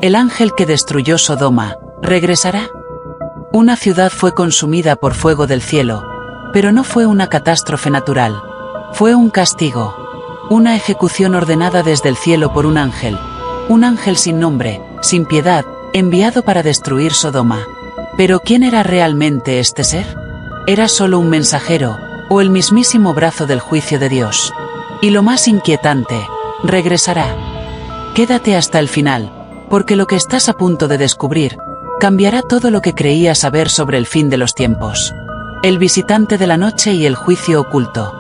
El ángel que destruyó Sodoma, ¿regresará? Una ciudad fue consumida por fuego del cielo, pero no fue una catástrofe natural. Fue un castigo. Una ejecución ordenada desde el cielo por un ángel sin nombre, sin piedad, enviado para destruir Sodoma. ¿Pero quién era realmente este ser? ¿Era solo un mensajero, o el mismísimo brazo del juicio de Dios? Y lo más inquietante, regresará. Quédate hasta el final, porque lo que estás a punto de descubrir cambiará todo lo que creías saber sobre el fin de los tiempos. El visitante de la noche y el juicio oculto.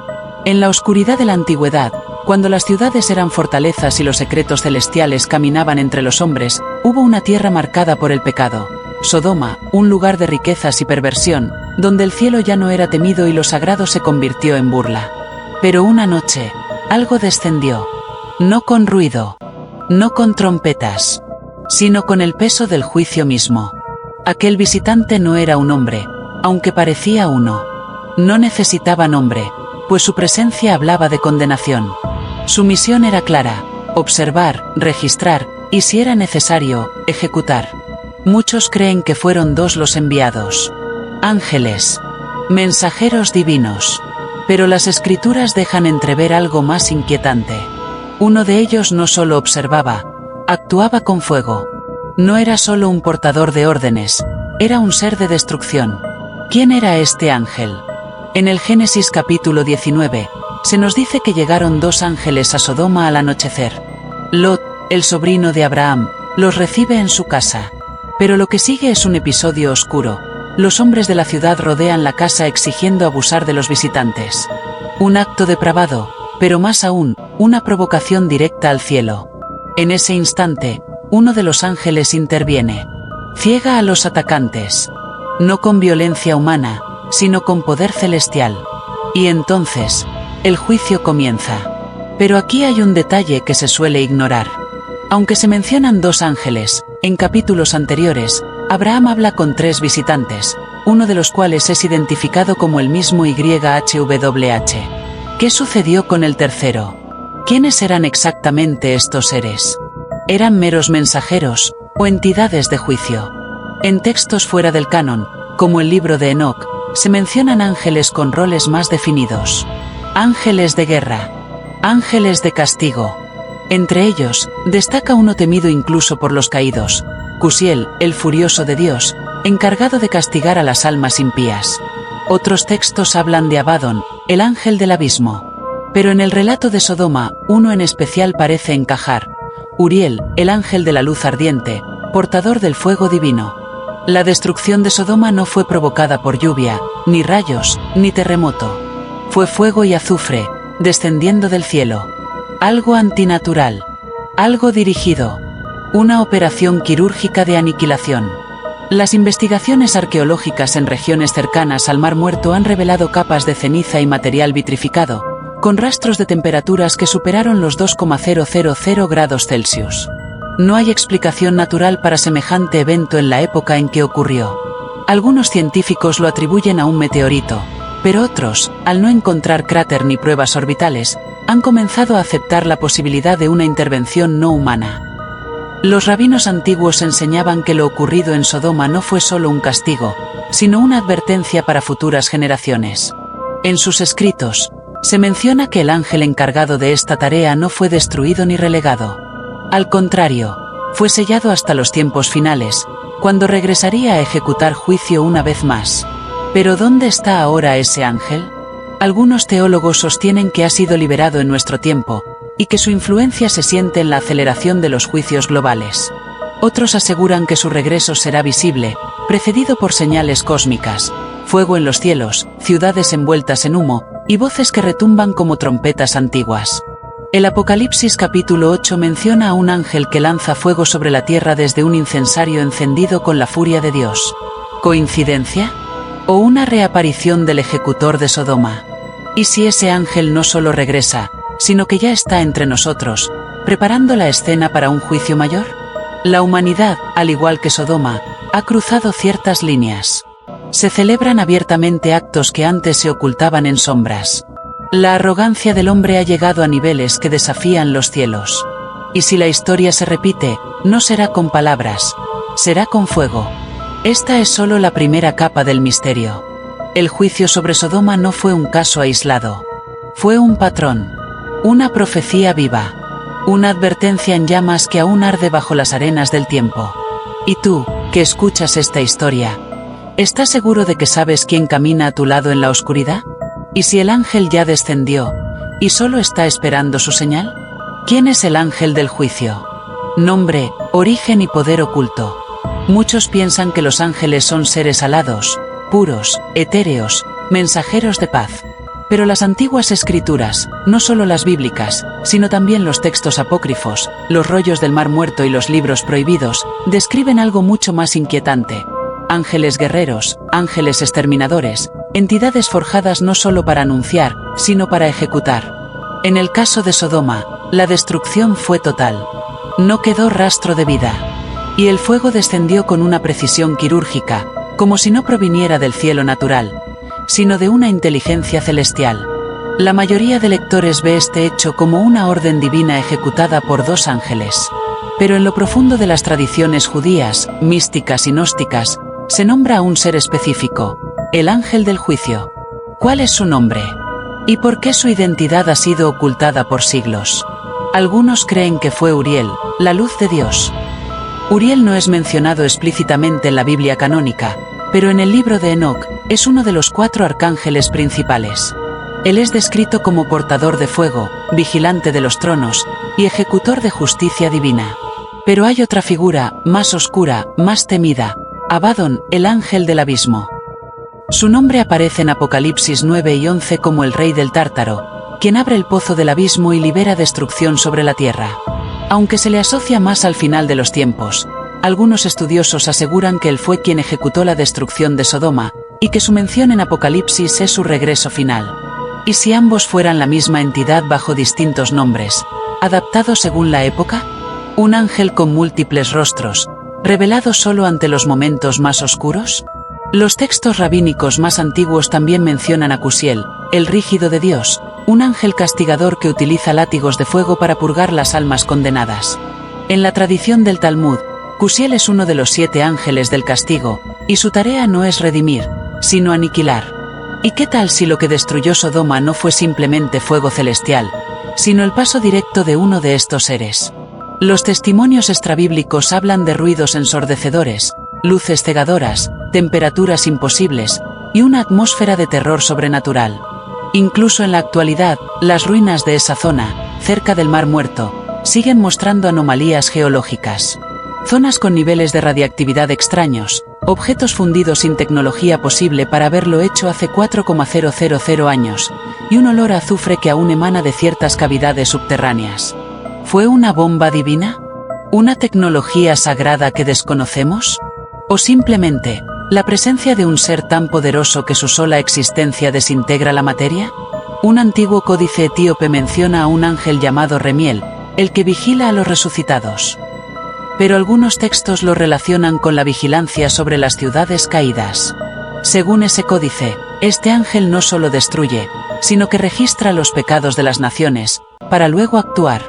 En la oscuridad de la antigüedad, cuando las ciudades eran fortalezas y los secretos celestiales caminaban entre los hombres, hubo una tierra marcada por el pecado. Sodoma, un lugar de riquezas y perversión, donde el cielo ya no era temido y lo sagrado se convirtió en burla. Pero una noche, algo descendió. No con ruido, no con trompetas, sino con el peso del juicio mismo. Aquel visitante no era un hombre, aunque parecía uno. No necesitaba nombre, pues su presencia hablaba de condenación. Su misión era clara: observar, registrar, y si era necesario, ejecutar. Muchos creen que fueron dos los enviados. Ángeles. Mensajeros divinos. Pero las escrituras dejan entrever algo más inquietante. Uno de ellos no solo observaba, actuaba con fuego. No era solo un portador de órdenes, era un ser de destrucción. ¿Quién era este ángel? En el Génesis capítulo 19, se nos dice que llegaron dos ángeles a Sodoma al anochecer. Lot, el sobrino de Abraham, los recibe en su casa. Pero lo que sigue es un episodio oscuro. Los hombres de la ciudad rodean la casa exigiendo abusar de los visitantes. Un acto depravado, pero más aún, una provocación directa al cielo. En ese instante, uno de los ángeles interviene. Ciega a los atacantes. No con violencia humana, sino con poder celestial. Y entonces, el juicio comienza. Pero aquí hay un detalle que se suele ignorar. Aunque se mencionan dos ángeles, en capítulos anteriores, Abraham habla con tres visitantes, uno de los cuales es identificado como el mismo YHWH. ¿Qué sucedió con el tercero? ¿Quiénes eran exactamente estos seres? ¿Eran meros mensajeros, o entidades de juicio? En textos fuera del canon, como el libro de Enoc, se mencionan ángeles con roles más definidos. Ángeles de guerra. Ángeles de castigo. Entre ellos, destaca uno temido incluso por los caídos, Cusiel, el furioso de Dios, encargado de castigar a las almas impías. Otros textos hablan de Abadón, el ángel del abismo. Pero en el relato de Sodoma, uno en especial parece encajar: Uriel, el ángel de la luz ardiente, portador del fuego divino. La destrucción de Sodoma no fue provocada por lluvia, ni rayos, ni terremoto. Fue fuego y azufre, descendiendo del cielo. Algo antinatural. Algo dirigido. Una operación quirúrgica de aniquilación. Las investigaciones arqueológicas en regiones cercanas al Mar Muerto han revelado capas de ceniza y material vitrificado, con rastros de temperaturas que superaron los 2,000 grados Celsius. No hay explicación natural para semejante evento en la época en que ocurrió. Algunos científicos lo atribuyen a un meteorito, pero otros, al no encontrar cráter ni pruebas orbitales, han comenzado a aceptar la posibilidad de una intervención no humana. Los rabinos antiguos enseñaban que lo ocurrido en Sodoma no fue solo un castigo, sino una advertencia para futuras generaciones. En sus escritos, se menciona que el ángel encargado de esta tarea no fue destruido ni relegado. Al contrario, fue sellado hasta los tiempos finales, cuando regresaría a ejecutar juicio una vez más. ¿Pero dónde está ahora ese ángel? Algunos teólogos sostienen que ha sido liberado en nuestro tiempo, y que su influencia se siente en la aceleración de los juicios globales. Otros aseguran que su regreso será visible, precedido por señales cósmicas, fuego en los cielos, ciudades envueltas en humo, y voces que retumban como trompetas antiguas. El Apocalipsis capítulo 8 menciona a un ángel que lanza fuego sobre la tierra desde un incensario encendido con la furia de Dios. ¿Coincidencia? ¿O una reaparición del ejecutor de Sodoma? ¿Y si ese ángel no solo regresa, sino que ya está entre nosotros, preparando la escena para un juicio mayor? La humanidad, al igual que Sodoma, ha cruzado ciertas líneas. Se celebran abiertamente actos que antes se ocultaban en sombras. La arrogancia del hombre ha llegado a niveles que desafían los cielos. Y si la historia se repite, no será con palabras, será con fuego. Esta es solo la primera capa del misterio. El juicio sobre Sodoma no fue un caso aislado. Fue un patrón. Una profecía viva. Una advertencia en llamas que aún arde bajo las arenas del tiempo. Y tú, que escuchas esta historia, ¿estás seguro de que sabes quién camina a tu lado en la oscuridad? ¿Y si el ángel ya descendió, y solo está esperando su señal? ¿Quién es el ángel del juicio? Nombre, origen y poder oculto. Muchos piensan que los ángeles son seres alados, puros, etéreos, mensajeros de paz. Pero las antiguas escrituras, no solo las bíblicas, sino también los textos apócrifos, los rollos del Mar Muerto y los libros prohibidos, describen algo mucho más inquietante. Ángeles guerreros, ángeles exterminadores, entidades forjadas no solo para anunciar, sino para ejecutar. En el caso de Sodoma, la destrucción fue total. No quedó rastro de vida. Y el fuego descendió con una precisión quirúrgica, como si no proviniera del cielo natural, sino de una inteligencia celestial. La mayoría de lectores ve este hecho como una orden divina ejecutada por dos ángeles. Pero en lo profundo de las tradiciones judías, místicas y gnósticas, se nombra a un ser específico, el ángel del juicio. ¿Cuál es su nombre? ¿Y por qué su identidad ha sido ocultada por siglos? Algunos creen que fue Uriel, la luz de Dios. Uriel no es mencionado explícitamente en la Biblia canónica, pero en el libro de Enoc, es uno de los 4 arcángeles principales. Él es descrito como portador de fuego, vigilante de los tronos, y ejecutor de justicia divina. Pero hay otra figura, más oscura, más temida, Abadón, el ángel del abismo. Su nombre aparece en Apocalipsis 9 y 11 como el rey del Tártaro, quien abre el pozo del abismo y libera destrucción sobre la tierra. Aunque se le asocia más al final de los tiempos, algunos estudiosos aseguran que él fue quien ejecutó la destrucción de Sodoma, y que su mención en Apocalipsis es su regreso final. ¿Y si ambos fueran la misma entidad bajo distintos nombres, adaptados según la época? ¿Un ángel con múltiples rostros, revelado solo ante los momentos más oscuros? Los textos rabínicos más antiguos también mencionan a Cusiel, el rígido de Dios, un ángel castigador que utiliza látigos de fuego para purgar las almas condenadas. En la tradición del Talmud, Cusiel es uno de los 7 ángeles del castigo, y su tarea no es redimir, sino aniquilar. ¿Y qué tal si lo que destruyó Sodoma no fue simplemente fuego celestial, sino el paso directo de uno de estos seres? Los testimonios extrabíblicos hablan de ruidos ensordecedores, luces cegadoras, temperaturas imposibles, y una atmósfera de terror sobrenatural. Incluso en la actualidad, las ruinas de esa zona, cerca del Mar Muerto, siguen mostrando anomalías geológicas. Zonas con niveles de radiactividad extraños, objetos fundidos sin tecnología posible para haberlo hecho hace 4,000 años, y un olor a azufre que aún emana de ciertas cavidades subterráneas. ¿Fue una bomba divina? ¿Una tecnología sagrada que desconocemos? ¿O simplemente, la presencia de un ser tan poderoso que su sola existencia desintegra la materia? Un antiguo códice etíope menciona a un ángel llamado Remiel, el que vigila a los resucitados. Pero algunos textos lo relacionan con la vigilancia sobre las ciudades caídas. Según ese códice, este ángel no solo destruye, sino que registra los pecados de las naciones, para luego actuar.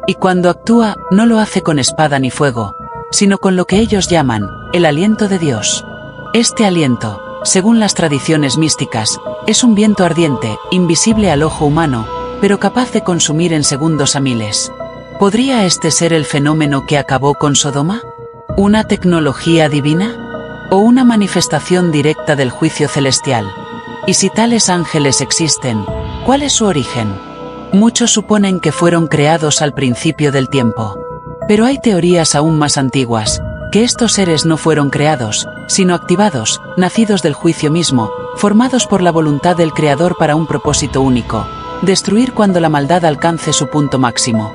Y cuando actúa, no lo hace con espada ni fuego, sino con lo que ellos llaman, el aliento de Dios. Este aliento, según las tradiciones místicas, es un viento ardiente, invisible al ojo humano, pero capaz de consumir en segundos a miles. ¿Podría este ser el fenómeno que acabó con Sodoma? ¿Una tecnología divina? ¿O una manifestación directa del juicio celestial? Y si tales ángeles existen, ¿cuál es su origen? Muchos suponen que fueron creados al principio del tiempo. Pero hay teorías aún más antiguas, que estos seres no fueron creados, sino activados, nacidos del juicio mismo, formados por la voluntad del Creador para un propósito único: destruir cuando la maldad alcance su punto máximo.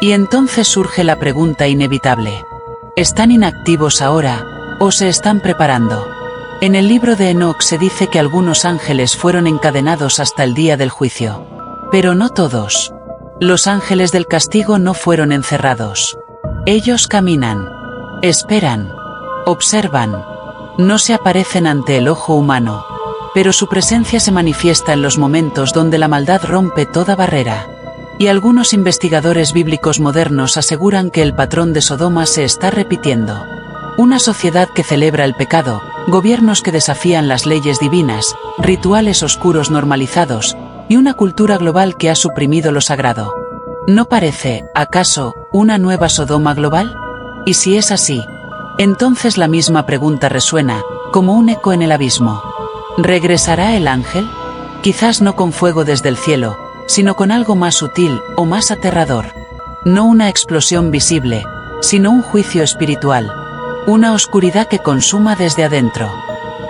Y entonces surge la pregunta inevitable: ¿están inactivos ahora, o se están preparando? En el libro de Enoc se dice que algunos ángeles fueron encadenados hasta el día del juicio. Pero no todos. Los ángeles del castigo no fueron encerrados. Ellos caminan, esperan, observan. No se aparecen ante el ojo humano, pero su presencia se manifiesta en los momentos donde la maldad rompe toda barrera. Y algunos investigadores bíblicos modernos aseguran que el patrón de Sodoma se está repitiendo. Una sociedad que celebra el pecado, gobiernos que desafían las leyes divinas, rituales oscuros normalizados, y una cultura global que ha suprimido lo sagrado. ¿No parece, acaso, una nueva Sodoma global? Y si es así, entonces la misma pregunta resuena, como un eco en el abismo. ¿Regresará el ángel? Quizás no con fuego desde el cielo, sino con algo más sutil o más aterrador. No una explosión visible, sino un juicio espiritual. Una oscuridad que consuma desde adentro.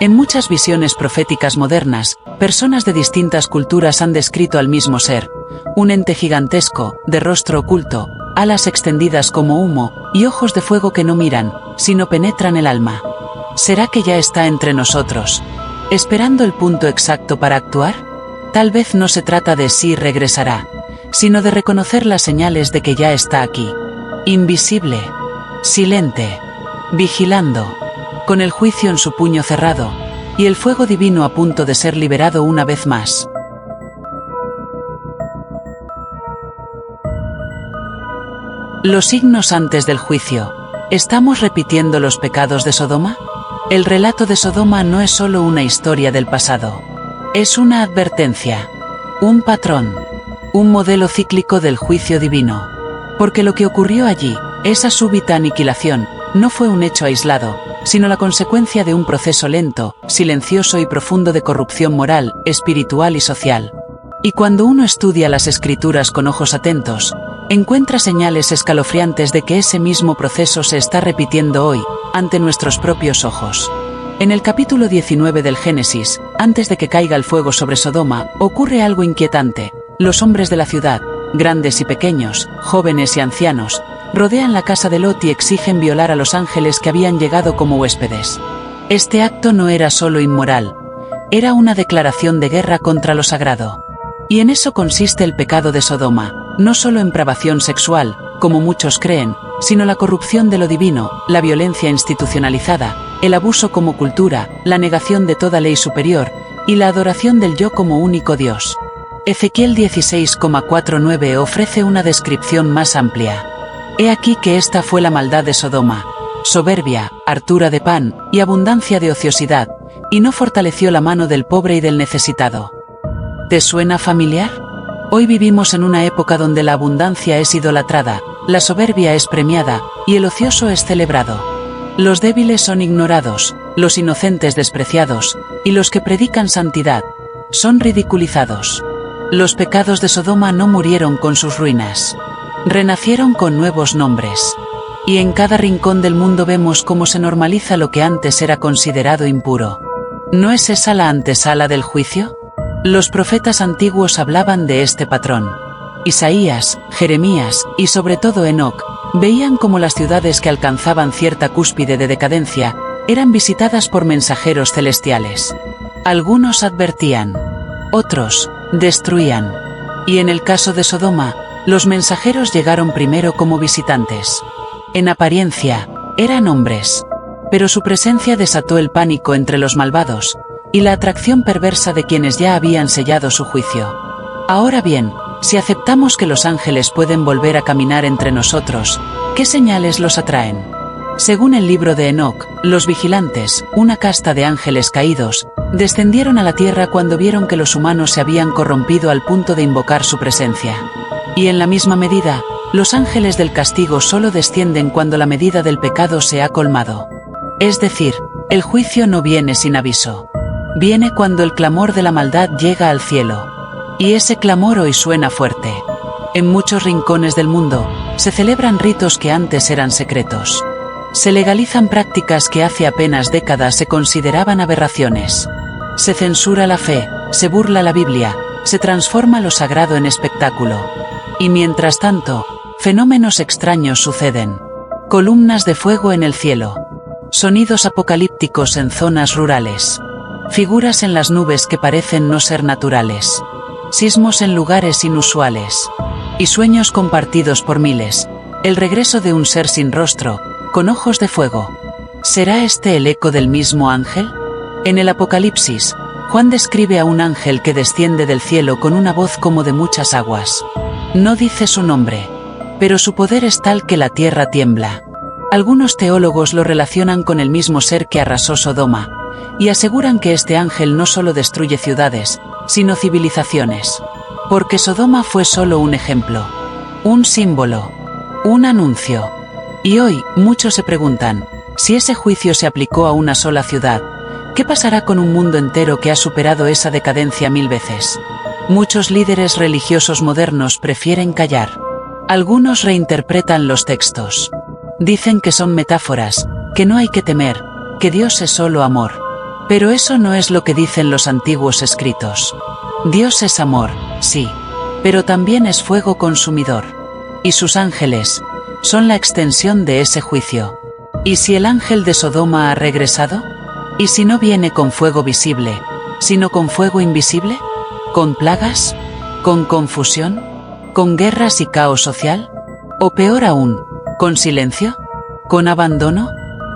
En muchas visiones proféticas modernas, personas de distintas culturas han descrito al mismo ser, un ente gigantesco, de rostro oculto, alas extendidas como humo, y ojos de fuego que no miran, sino penetran el alma. ¿Será que ya está entre nosotros, esperando el punto exacto para actuar? Tal vez no se trata de si regresará, sino de reconocer las señales de que ya está aquí. Invisible, silente, vigilando, con el juicio en su puño cerrado, y el fuego divino a punto de ser liberado una vez más. Los signos antes del juicio. ¿Estamos repitiendo los pecados de Sodoma? El relato de Sodoma no es solo una historia del pasado. Es una advertencia, un patrón, un modelo cíclico del juicio divino. Porque lo que ocurrió allí, esa súbita aniquilación, no fue un hecho aislado, sino la consecuencia de un proceso lento, silencioso y profundo de corrupción moral, espiritual y social. Y cuando uno estudia las Escrituras con ojos atentos, encuentra señales escalofriantes de que ese mismo proceso se está repitiendo hoy, ante nuestros propios ojos. En el capítulo 19 del Génesis, antes de que caiga el fuego sobre Sodoma, ocurre algo inquietante. Los hombres de la ciudad, grandes y pequeños, jóvenes y ancianos, rodean la casa de Lot y exigen violar a los ángeles que habían llegado como huéspedes. Este acto no era solo inmoral, era una declaración de guerra contra lo sagrado. Y en eso consiste el pecado de Sodoma, no solo en privación sexual, como muchos creen, sino la corrupción de lo divino, la violencia institucionalizada, el abuso como cultura, la negación de toda ley superior, y la adoración del yo como único Dios. Ezequiel 16,49 ofrece una descripción más amplia. He aquí que esta fue la maldad de Sodoma: soberbia, hartura de pan, y abundancia de ociosidad, y no fortaleció la mano del pobre y del necesitado. ¿Te suena familiar? Hoy vivimos en una época donde la abundancia es idolatrada, la soberbia es premiada, y el ocioso es celebrado. Los débiles son ignorados, los inocentes despreciados, y los que predican santidad son ridiculizados. Los pecados de Sodoma no murieron con sus ruinas. Renacieron con nuevos nombres. Y en cada rincón del mundo vemos cómo se normaliza lo que antes era considerado impuro. ¿No es esa la antesala del juicio? Los profetas antiguos hablaban de este patrón. Isaías, Jeremías, y sobre todo Enoc, veían cómo las ciudades que alcanzaban cierta cúspide de decadencia, eran visitadas por mensajeros celestiales. Algunos advertían, otros destruían. Y en el caso de Sodoma, los mensajeros llegaron primero como visitantes. En apariencia, eran hombres. Pero su presencia desató el pánico entre los malvados, y la atracción perversa de quienes ya habían sellado su juicio. Ahora bien, si aceptamos que los ángeles pueden volver a caminar entre nosotros, ¿qué señales los atraen? Según el libro de Enoc, los vigilantes, una casta de ángeles caídos, descendieron a la tierra cuando vieron que los humanos se habían corrompido al punto de invocar su presencia. Y en la misma medida, los ángeles del castigo solo descienden cuando la medida del pecado se ha colmado. Es decir, el juicio no viene sin aviso. Viene cuando el clamor de la maldad llega al cielo. Y ese clamor hoy suena fuerte. En muchos rincones del mundo, se celebran ritos que antes eran secretos. Se legalizan prácticas que hace apenas décadas se consideraban aberraciones. Se censura la fe, se burla la Biblia, se transforma lo sagrado en espectáculo. Y mientras tanto, fenómenos extraños suceden. Columnas de fuego en el cielo. Sonidos apocalípticos en zonas rurales. Figuras en las nubes que parecen no ser naturales. Sismos en lugares inusuales. Y sueños compartidos por miles. El regreso de un ser sin rostro, con ojos de fuego. ¿Será este el eco del mismo ángel? En el Apocalipsis, Juan describe a un ángel que desciende del cielo con una voz como de muchas aguas. No dice su nombre. Pero su poder es tal que la tierra tiembla. Algunos teólogos lo relacionan con el mismo ser que arrasó Sodoma, y aseguran que este ángel no solo destruye ciudades, sino civilizaciones. Porque Sodoma fue solo un ejemplo, un símbolo, un anuncio. Y hoy, muchos se preguntan, si ese juicio se aplicó a una sola ciudad, ¿qué pasará con un mundo entero que ha superado esa decadencia 1000 veces? Muchos líderes religiosos modernos prefieren callar. Algunos reinterpretan los textos. Dicen que son metáforas, que no hay que temer, que Dios es solo amor. Pero eso no es lo que dicen los antiguos escritos. Dios es amor, sí, pero también es fuego consumidor. Y sus ángeles son la extensión de ese juicio. ¿Y si el ángel de Sodoma ha regresado? ¿Y si no viene con fuego visible, sino con fuego invisible? ¿Con plagas? ¿Con confusión? ¿Con guerras y caos social? ¿O peor aún, con silencio? ¿Con abandono?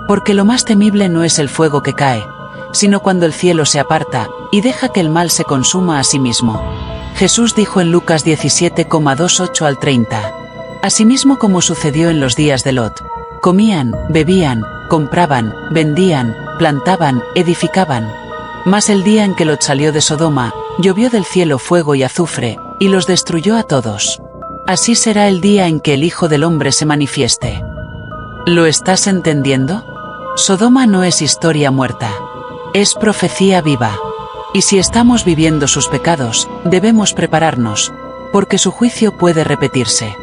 Porque lo más temible no es el fuego que cae, sino cuando el cielo se aparta y deja que el mal se consuma a sí mismo. Jesús dijo en Lucas 17,28 al 30. Asimismo como sucedió en los días de Lot. Comían, bebían, compraban, vendían, plantaban, edificaban. Mas el día en que Lot salió de Sodoma, llovió del cielo fuego y azufre, y los destruyó a todos. Así será el día en que el Hijo del Hombre se manifieste. ¿Lo estás entendiendo? Sodoma no es historia muerta. Es profecía viva. Y si estamos viviendo sus pecados, debemos prepararnos, porque su juicio puede repetirse.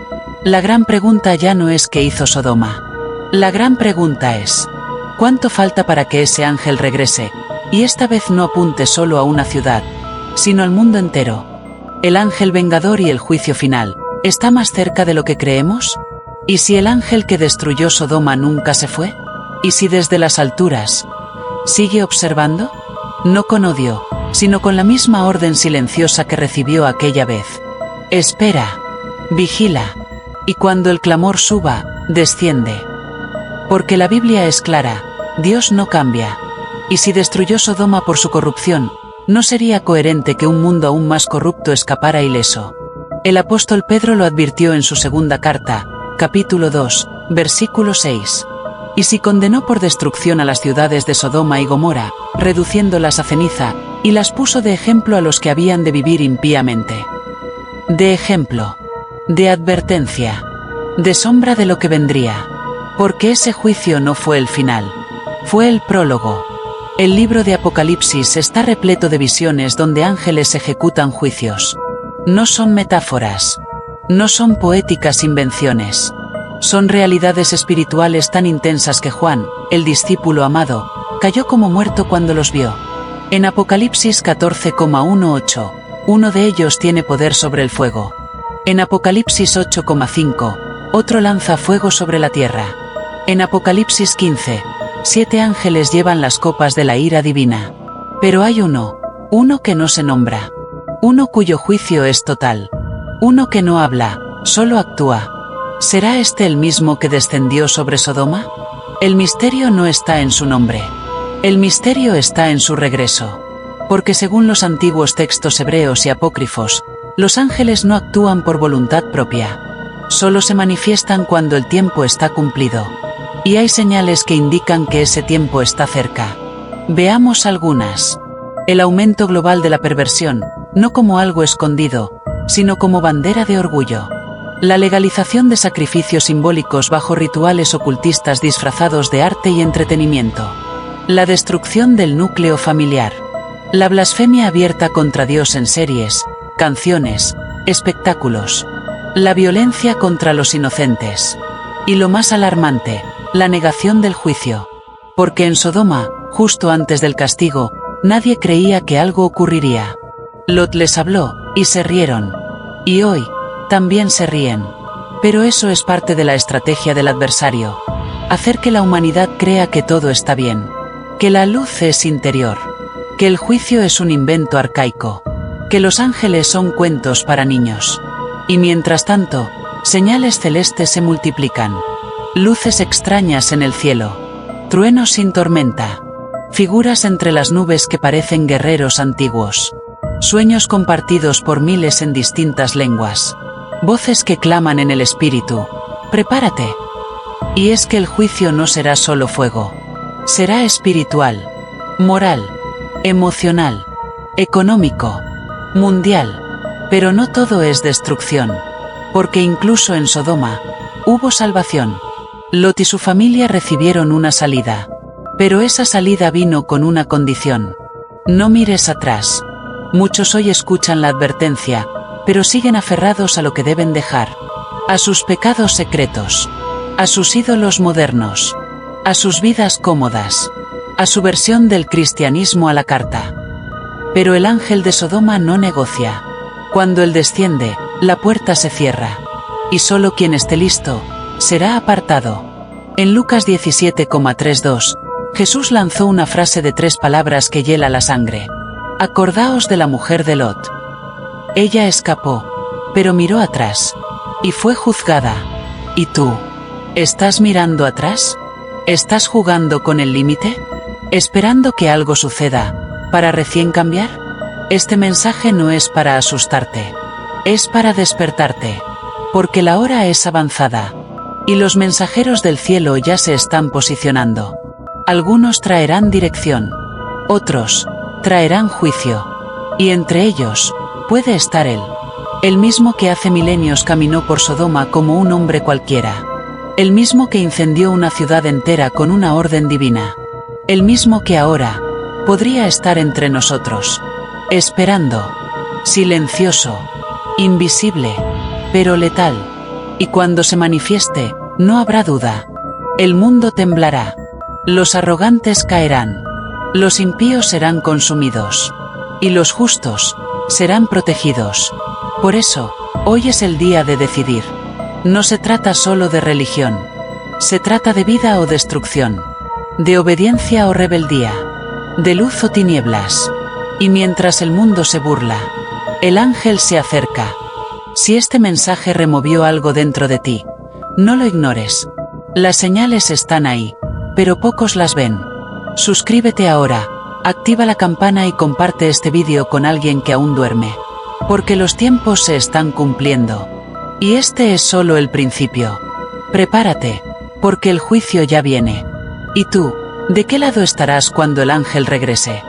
La gran pregunta ya no es qué hizo Sodoma. La gran pregunta es, ¿cuánto falta para que ese ángel regrese, y esta vez no apunte solo a una ciudad, sino al mundo entero? ¿El ángel vengador y el juicio final está más cerca de lo que creemos? ¿Y si el ángel que destruyó Sodoma nunca se fue? ¿Y si desde las alturas sigue observando? No con odio, sino con la misma orden silenciosa que recibió aquella vez. Espera, vigila, y cuando el clamor suba, desciende. Porque la Biblia es clara, Dios no cambia. Y si destruyó Sodoma por su corrupción, no sería coherente que un mundo aún más corrupto escapara ileso. El apóstol Pedro lo advirtió en su segunda carta, capítulo 2, versículo 6. Y si condenó por destrucción a las ciudades de Sodoma y Gomorra, reduciéndolas a ceniza, y las puso de ejemplo a los que habían de vivir impíamente. De ejemplo, de advertencia, de sombra de lo que vendría. Porque ese juicio no fue el final, fue el prólogo. El libro de Apocalipsis está repleto de visiones donde ángeles ejecutan juicios. No son metáforas, no son poéticas invenciones. Son realidades espirituales tan intensas que Juan, el discípulo amado, cayó como muerto cuando los vio. En Apocalipsis 14,18, uno de ellos tiene poder sobre el fuego. En Apocalipsis 8,5, otro lanza fuego sobre la tierra. En Apocalipsis 15, 7 ángeles llevan las copas de la ira divina. Pero hay uno que no se nombra. Uno cuyo juicio es total. Uno que no habla, solo actúa. ¿Será este el mismo que descendió sobre Sodoma? El misterio no está en su nombre. El misterio está en su regreso. Porque según los antiguos textos hebreos y apócrifos, los ángeles no actúan por voluntad propia. Solo se manifiestan cuando el tiempo está cumplido. Y hay señales que indican que ese tiempo está cerca. Veamos algunas. El aumento global de la perversión, no como algo escondido, sino como bandera de orgullo. La legalización de sacrificios simbólicos bajo rituales ocultistas disfrazados de arte y entretenimiento. La destrucción del núcleo familiar. La blasfemia abierta contra Dios en series, canciones, espectáculos. La violencia contra los inocentes. Y lo más alarmante, la negación del juicio. Porque en Sodoma, justo antes del castigo, nadie creía que algo ocurriría. Lot les habló, y se rieron. Y hoy, también se ríen. Pero eso es parte de la estrategia del adversario. Hacer que la humanidad crea que todo está bien. Que la luz es interior. Que el juicio es un invento arcaico. Que los ángeles son cuentos para niños. Y mientras tanto, señales celestes se multiplican. Luces extrañas en el cielo. Truenos sin tormenta. Figuras entre las nubes que parecen guerreros antiguos. Sueños compartidos por miles en distintas lenguas. Voces que claman en el espíritu: prepárate. Y es que el juicio no será solo fuego. Será espiritual, moral, emocional, económico, mundial. Pero no todo es destrucción. Porque incluso en Sodoma hubo salvación. Lot y su familia recibieron una salida. Pero esa salida vino con una condición: no mires atrás. Muchos hoy escuchan la advertencia, pero siguen aferrados a lo que deben dejar. A sus pecados secretos. A sus ídolos modernos. A sus vidas cómodas. A su versión del cristianismo a la carta. Pero el ángel de Sodoma no negocia. Cuando él desciende, la puerta se cierra. Y solo quien esté listo será apartado. En Lucas 17,32, Jesús lanzó una frase de 3 palabras que hiela la sangre. Acordaos de la mujer de Lot. Ella escapó, pero miró atrás, y fue juzgada. ¿Y tú? ¿Estás mirando atrás? ¿Estás jugando con el límite? ¿Esperando que algo suceda para recién cambiar? Este mensaje no es para asustarte. Es para despertarte. Porque la hora es avanzada. Y los mensajeros del cielo ya se están posicionando. Algunos traerán dirección. Otros traerán juicio. Y entre ellos puede estar Él. El mismo que hace milenios caminó por Sodoma como un hombre cualquiera. El mismo que incendió una ciudad entera con una orden divina. El mismo que ahora podría estar entre nosotros. Esperando. Silencioso. Invisible. Pero letal. Y cuando se manifieste, no habrá duda. El mundo temblará. Los arrogantes caerán. Los impíos serán consumidos. Y los justos serán protegidos. Por eso, hoy es el día de decidir. No se trata solo de religión. Se trata de vida o destrucción. De obediencia o rebeldía. De luz o tinieblas. Y mientras el mundo se burla, el ángel se acerca. Si este mensaje removió algo dentro de ti, no lo ignores. Las señales están ahí, pero pocos las ven. Suscríbete ahora, activa la campana y comparte este vídeo con alguien que aún duerme. Porque los tiempos se están cumpliendo. Y este es solo el principio. Prepárate, porque el juicio ya viene. ¿Y tú, de qué lado estarás cuando el ángel regrese?